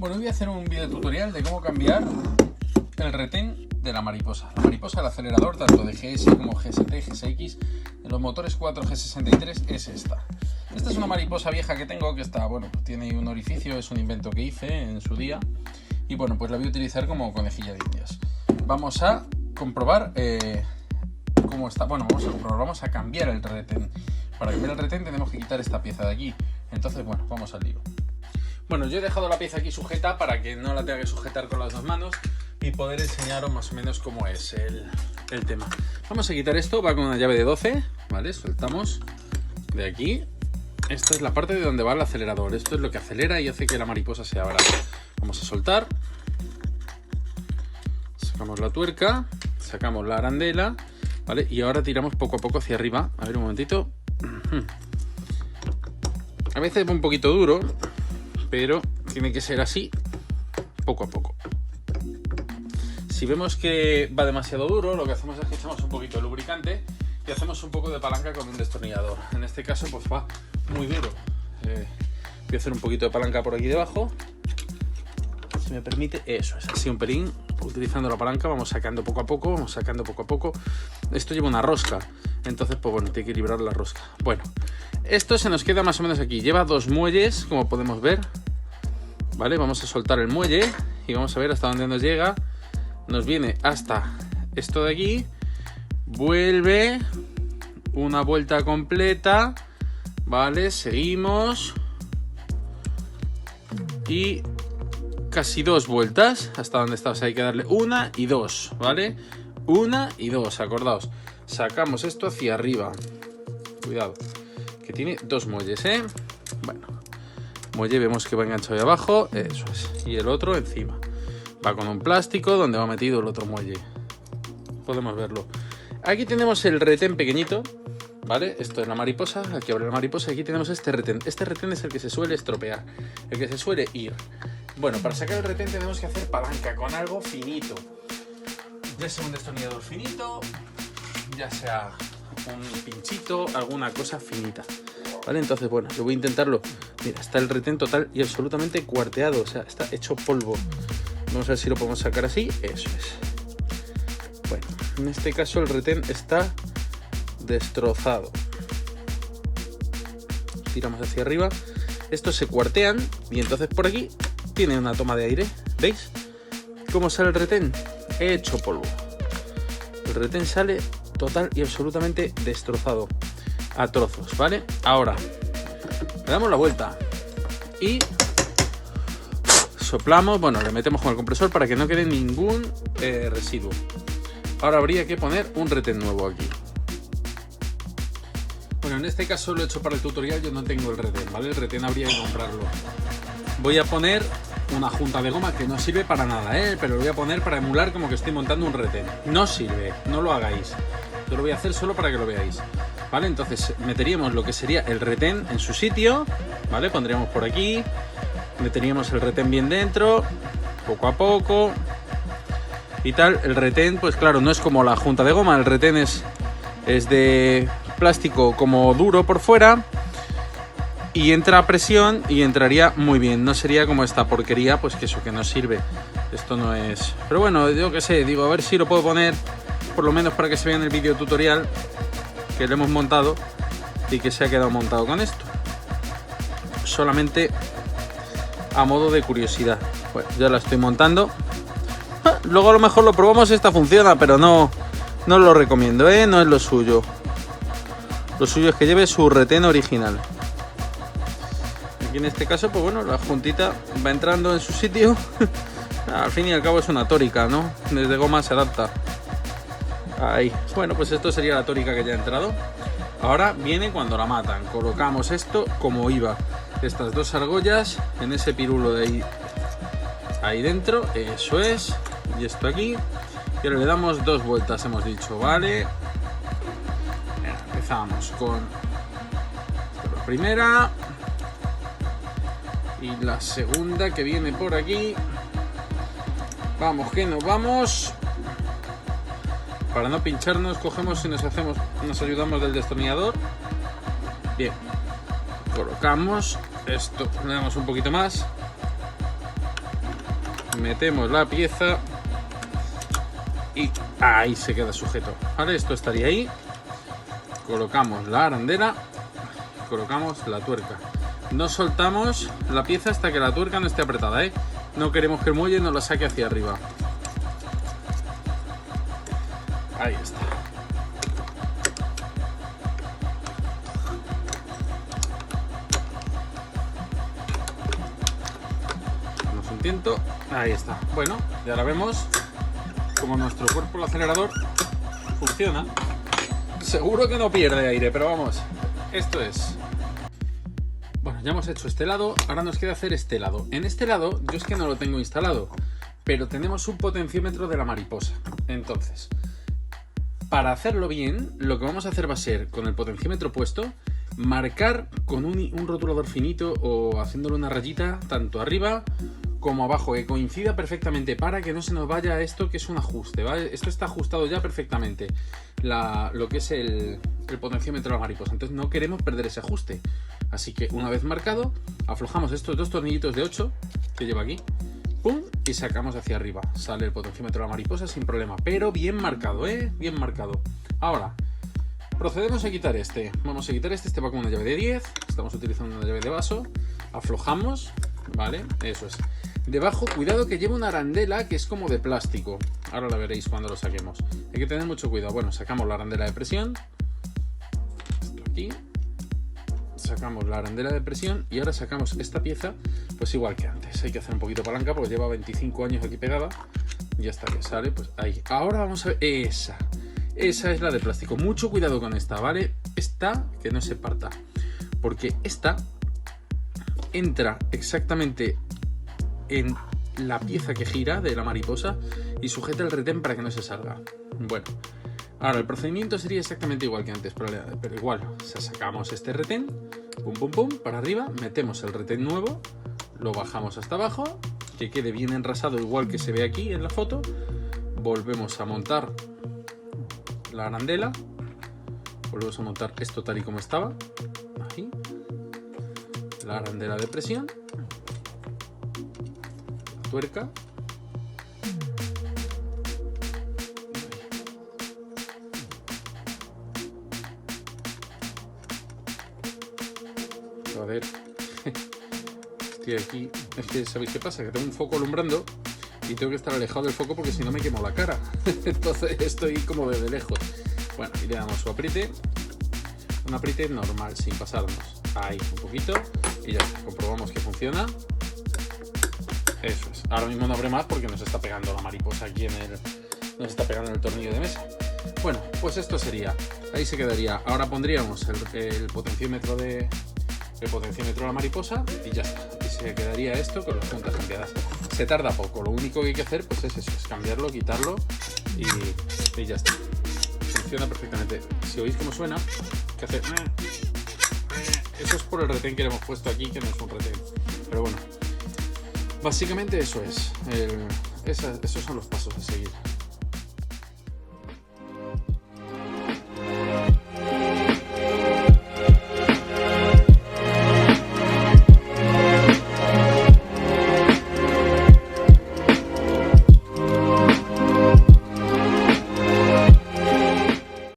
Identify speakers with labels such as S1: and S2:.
S1: Bueno, hoy voy a hacer un video tutorial de cómo cambiar el retén de la mariposa. La mariposa, el acelerador tanto de GS como GST, GSX, en los motores 4 G63 es esta. Esta es una mariposa vieja que tengo que está, bueno, tiene un orificio, es un invento que hice en su día. Y bueno, pues la voy a utilizar como conejilla de indias. Vamos a comprobar cómo está. Bueno, vamos a cambiar el retén. Para cambiar el retén tenemos que quitar esta pieza de aquí. Entonces, bueno, vamos al lío. Bueno, yo he dejado la pieza aquí sujeta para que no la tenga que sujetar con las dos manos y poder enseñaros más o menos cómo es el tema. Vamos a quitar esto, va con una llave de 12, ¿vale? Soltamos de aquí. Esta es la parte de donde va el acelerador. Esto es lo que acelera y hace que la mariposa se abra. Vamos a soltar. Sacamos la tuerca, sacamos la arandela, ¿vale? Y ahora tiramos poco a poco hacia arriba. A ver, un momentito. A veces va un poquito duro, pero tiene que ser así, poco a poco. Si vemos que va demasiado duro, lo que hacemos es que echamos un poquito de lubricante y hacemos un poco de palanca con un destornillador. En este caso, pues va muy duro. Voy a hacer un poquito de palanca por aquí debajo. Si me permite, eso es, así un pelín. Utilizando la palanca vamos sacando poco a poco, vamos sacando poco a poco. Esto lleva una rosca, entonces pues bueno, tiene que equilibrar la rosca. Bueno, esto se nos queda más o menos aquí. Lleva dos muelles, como podemos ver. Vale, vamos a soltar el muelle y vamos a ver hasta dónde nos llega. Nos viene hasta esto de aquí. Vuelve una vuelta completa. Vale, seguimos. Y casi dos vueltas hasta donde está. O sea, hay que darle una y dos, ¿vale? Una y dos, acordaos. Sacamos esto hacia arriba. Cuidado, que tiene dos muelles, ¿eh? Bueno, muelle vemos que va enganchado ahí abajo. Eso es. Y el otro encima. Va con un plástico donde va metido el otro muelle. Podemos verlo. Aquí tenemos el retén pequeñito, ¿vale? Esto es la mariposa. Aquí abre la mariposa y aquí tenemos este retén. Este retén es el que se suele estropear, el que se suele ir. Bueno, para sacar el retén tenemos que hacer palanca con algo finito. Ya sea un destornillador finito, ya sea un pinchito, alguna cosa finita. ¿Vale? Entonces, bueno, yo voy a intentarlo. Mira, está el retén total y absolutamente cuarteado. O sea, está hecho polvo. Vamos a ver si lo podemos sacar así. Eso es. Bueno, en este caso el retén está destrozado. Tiramos hacia arriba. Estos se cuartean y entonces por aquí tiene una toma de aire. ¿Veis cómo sale el retén? Hecho polvo. El retén sale total y absolutamente destrozado a trozos, ¿vale? Ahora le damos la vuelta y soplamos. Bueno, le metemos con el compresor para que no quede ningún residuo. Ahora habría que poner un retén nuevo aquí. Bueno, en este caso lo he hecho para el tutorial. Yo no tengo el retén, ¿vale? El retén habría que comprarlo. Voy a poner una junta de goma que no sirve para nada, pero lo voy a poner para emular como que estoy montando un retén. No sirve, no lo hagáis. Yo lo voy a hacer solo para que lo veáis. ¿Vale? Entonces meteríamos lo que sería el retén en su sitio, ¿vale? Pondríamos por aquí, meteríamos el retén bien dentro, poco a poco y tal. El retén, pues claro, no es como la junta de goma, el retén es de plástico como duro por fuera y entra a presión y entraría muy bien. No sería como esta porquería, pues que eso, que no sirve. Esto no es... Pero bueno, yo qué sé, digo, a ver si lo puedo poner por lo menos para que se vea en el vídeo tutorial que lo hemos montado y que se ha quedado montado con esto, solamente a modo de curiosidad. Bueno, ya la estoy montando. Luego a lo mejor lo probamos si esta funciona, pero no lo recomiendo, no es lo suyo. Lo suyo es que lleve su retén original. Aquí en este caso, pues bueno, la juntita va entrando en su sitio. Al fin y al cabo es una tórica, ¿no? Desde goma se adapta. Ahí. Bueno, pues esto sería la tórica que ya ha entrado. Ahora viene cuando la matan. Colocamos esto como iba. Estas dos argollas en ese pirulo de ahí. Ahí dentro. Eso es. Y esto aquí. Y ahora le damos dos vueltas, hemos dicho. Vale. Empezamos con la primera. Y la segunda que viene por aquí. Vamos, que nos vamos. Para no pincharnos, cogemos y nos ayudamos del destornillador. Bien, colocamos esto, le damos un poquito más metemos la pieza y ahí se queda sujeto, ¿vale? Esto estaría ahí. Colocamos la arandela, colocamos la tuerca. No soltamos la pieza hasta que la tuerca no esté apretada, ¿eh? No queremos que el muelle nos la saque hacia arriba. Ahí está. Damos un tiento. Ahí está. Bueno, y ahora vemos cómo nuestro cuerpo, el acelerador, funciona. Seguro que no pierde aire, pero vamos, esto es. Bueno, ya hemos hecho este lado, ahora nos queda hacer este lado. En este lado, yo es que no lo tengo instalado, pero tenemos un potenciómetro de la mariposa. Entonces, para hacerlo bien, lo que vamos a hacer va a ser, con el potenciómetro puesto, marcar con un rotulador finito o haciéndole una rayita, tanto arriba como abajo, que coincida perfectamente para que no se nos vaya esto, que es un ajuste, ¿vale? Esto está ajustado ya perfectamente, lo que es el potenciómetro de la mariposa. Entonces no queremos perder ese ajuste. Así que una vez marcado, aflojamos estos dos tornillitos de 8 que lleva aquí, ¡pum! Y sacamos hacia arriba. Sale el potenciómetro de la mariposa sin problema, pero bien marcado, ¿eh? Bien marcado. Ahora, procedemos a quitar este. Vamos a quitar este va con una llave de 10. Estamos utilizando una llave de vaso. Aflojamos, ¿vale? Eso es. Debajo, cuidado que lleva una arandela que es como de plástico. Ahora la veréis cuando lo saquemos. Hay que tener mucho cuidado. Bueno, sacamos la arandela de presión. Esto aquí. Sacamos la arandela de presión y ahora sacamos esta pieza, pues igual que antes. Hay que hacer un poquito palanca porque lleva 25 años aquí pegada. Y hasta que sale, pues ahí. Ahora vamos a ver esa. Esa es la de plástico. Mucho cuidado con esta, ¿vale? Esta, que no se parta. Porque esta entra exactamente en la pieza que gira de la mariposa y sujeta el retén para que no se salga. Bueno, ahora el procedimiento sería exactamente igual que antes, pero igual, o sea, sacamos este retén, pum pum pum, para arriba, metemos el retén nuevo, lo bajamos hasta abajo, que quede bien enrasado igual que se ve aquí en la foto, volvemos a montar la arandela, volvemos a montar esto tal y como estaba, ahí, la arandela de presión, tuerca, joder, estoy aquí, es que ¿sabéis qué pasa? Que tengo un foco alumbrando y tengo que estar alejado del foco porque si no me quemo la cara. Entonces estoy como desde lejos. Bueno, y le damos su apriete, un apriete normal sin pasarnos, ahí un poquito y ya está. Comprobamos que funciona. Eso es. Ahora mismo no abre más porque nos está pegando la mariposa aquí nos está pegando en el tornillo de mesa. Bueno, pues esto sería. Ahí se quedaría. Ahora pondríamos el potenciómetro de la mariposa y ya está. Y se quedaría esto con las puntas cambiadas. Se tarda poco. Lo único que hay que hacer pues es eso, es cambiarlo, quitarlo y ya está. Funciona perfectamente. Si oís cómo suena, que hace. Eso es por el retén que le hemos puesto aquí, que no es un retén. Pero bueno. Básicamente eso es, esos son los pasos a seguir.